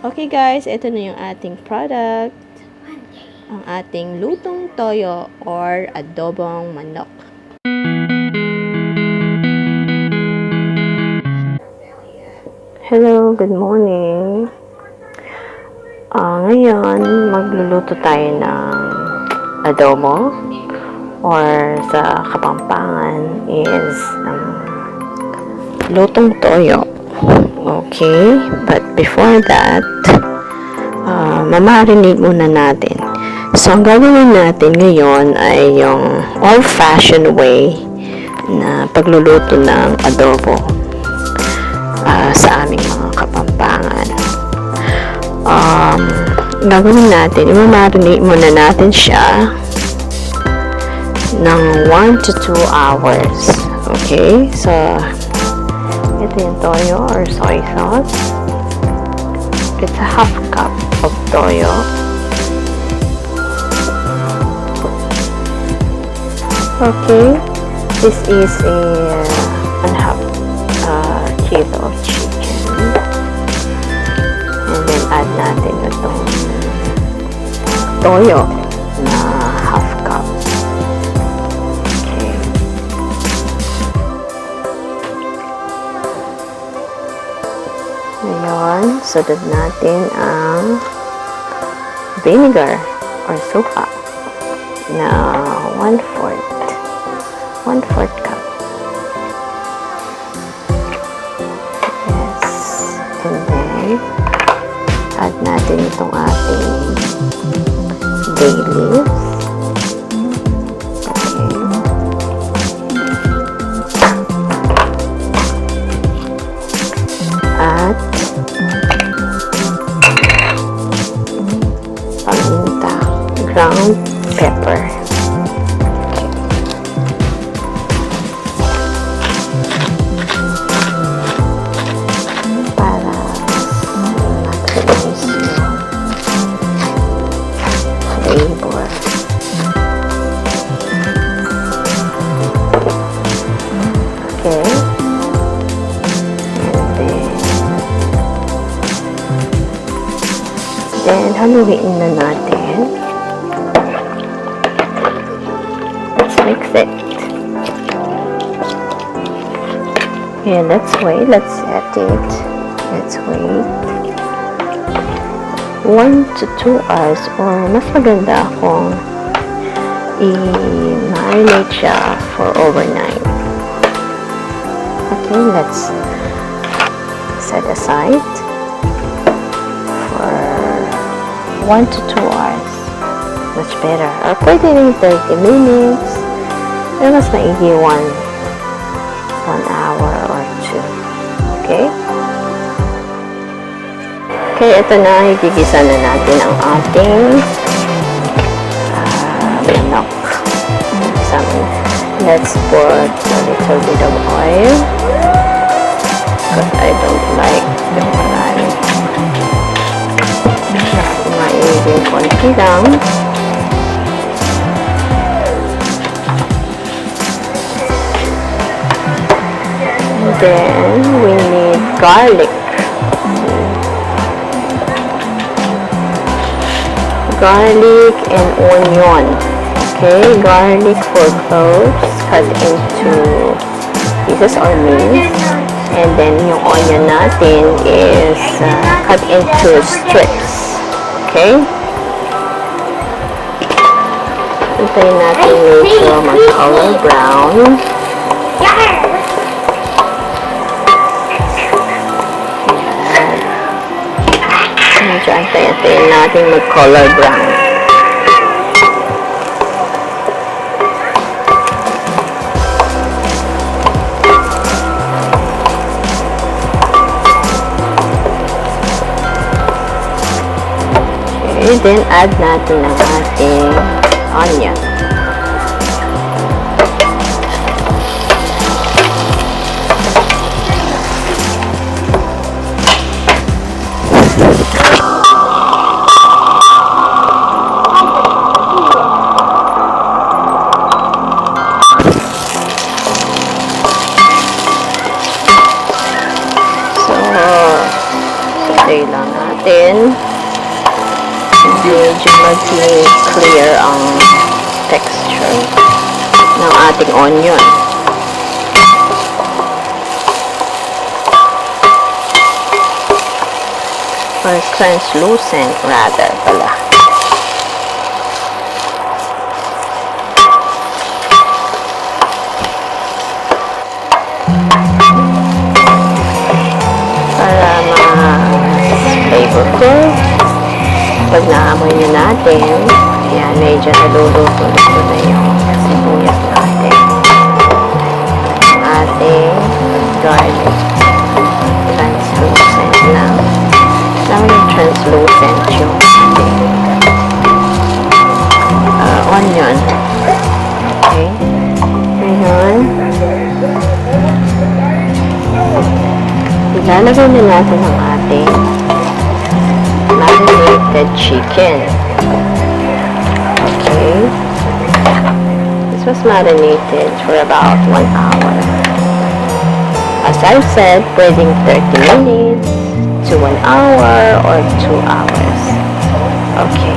Okay guys, ito na yung ating product. Ang ating Lutong Toyo or Adobong Manok. Hello, good morning. Ngayon, magluluto tayo ng adobo or sa Kapampangan is Lutong Toyo. Okay, but before that, mamarinate muna natin. So, ang gagawin natin ngayon ay yung old-fashioned way na pagluluto ng adobo sa aming mga Kapampangan. Gagawin natin, mamarinate muna natin siya ng 1 to 2 hours. Okay, so ito yung toyo or soy sauce. It's a half cup of toyo. Okay, this is a 1/2 kilo of chicken. And then add natin itong toyo na half cup. Okay. Ngayon, sunod natin ang vinegar or suka na 1/4 cup. Yes. And then, add natin itong ating bay leaves. At paminta, ground pepper. Para maximize yung flavor. Okay. Then, haluin na natin. Let's mix it. Okay, let's wait. Let's set it. Let's wait 1 to 2 hours or mas maganda kung i-marinate siya for overnight. Okay, let's set aside 1 to 2 hours. Much better. Or pwede rin 30 minutes. Pero mas maigi 1 hour or 2. Okay? Okay, ito na. Igigisa na natin ang ating manok. Let's put a little bit of oil because I don't like the marami. Maiging konti lang. And then, we need garlic. Garlic and onion. Okay, garlic 4 cloves cut into pieces or minced. And then, yung onion natin is cut into strips. Okay? Hintayin natin medyo mag-color brown. Medyo antayin natin mag-color brown. Okay, then add natin ang ating onion. So, Hintay lang natin. natin medyo maging clear ang texture ng ating onion. Or translucent rather pala. Para flavorful. Pag naamoy nyo natin, yan, medyo naluluto na yung sibuyas natin. Ating garlic. Translucent lang. Lang translucent yung onion. Okay. Ngayon, ilalagay na natin ang ating marinated chicken. Okay. This was marinated for about 1 hour. As I said, pwedeng 30 minutes to 1 hour or 2 hours. Okay.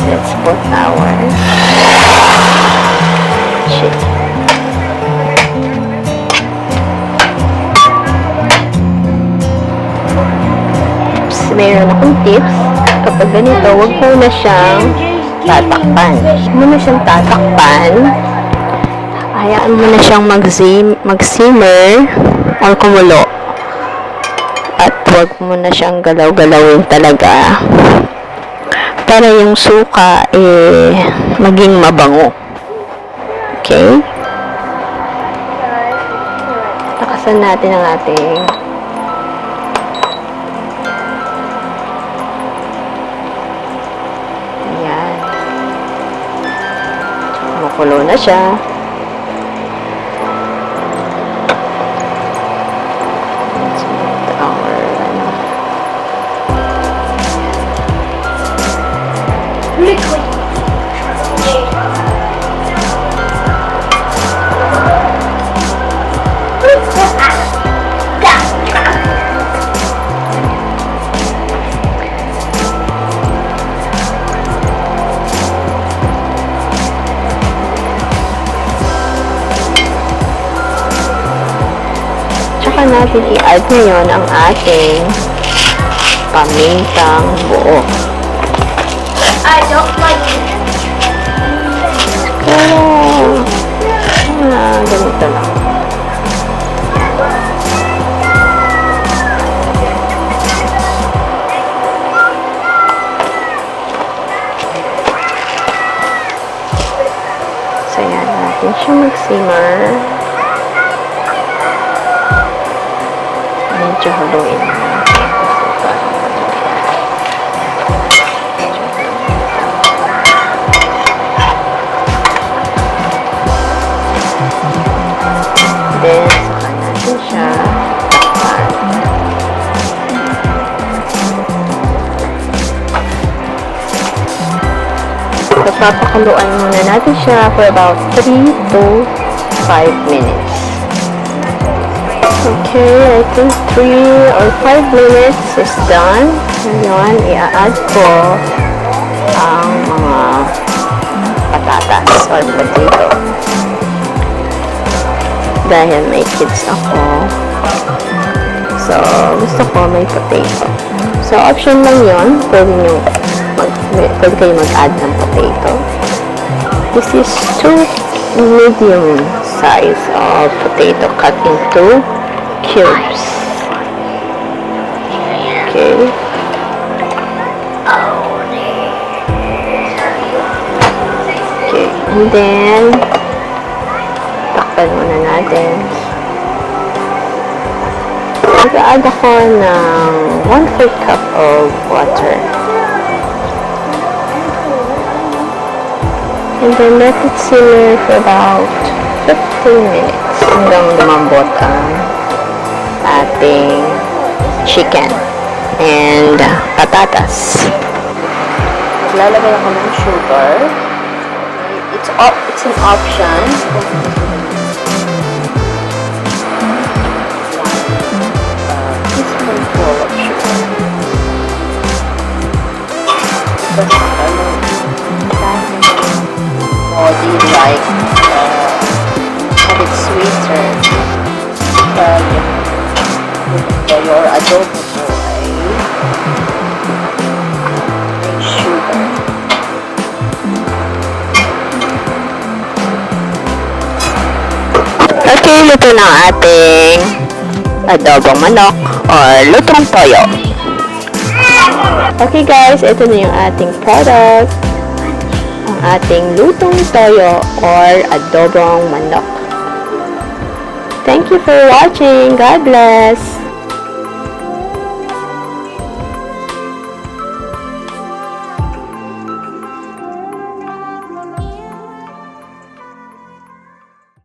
Let's put our chicken. Mayroon akong tips. Kapag ganito, huwag mo na siyang tatakpan. Huwag mo na siyang tatakpan. Hayaan mo na siyang mag-simmer or kumulo. At huwag mo na siyang galaw-galawin talaga. Para yung suka maging mabango. Okay? Takasan natin ang ating kulo na siya. Let's make our liquid. Natin i-add ngayon ang ating pamintang buo. I don't like it. Pero, ganito lang. So, yan natin siya mag-simmer. Medyo haluin na natin. Then, saka natin siya takpan. So, papakuluan muna natin siya for about 3 to 5 minutes. Okay, I think 3 or 5 minutes is done. Ngayon, i-add ko ang mga patatas or potato. Dahil may kids ako. So, gusto ko may potato. So, option lang yun. Pwede kayo mag-add ng potato. This is 2 medium size of potato cut into cubes. Okay. Okay. And then, takpan muna natin. Mag-add ako ng 1/4 cup of water. And then let it simmer for about 15 minutes hanggang lumambot ang ating chicken and patatas. Lalagay ako ng sugar. It's an option. Teaspoonful of sugar. request ng ano, or do you like have it sweeter? Your adobo po ay may sugar. Okay, luto na ang ating adobong manok or lutong toyo. Okay guys, ito na yung ating product. Ang ating lutong toyo or adobong manok. Thank you for watching. God bless.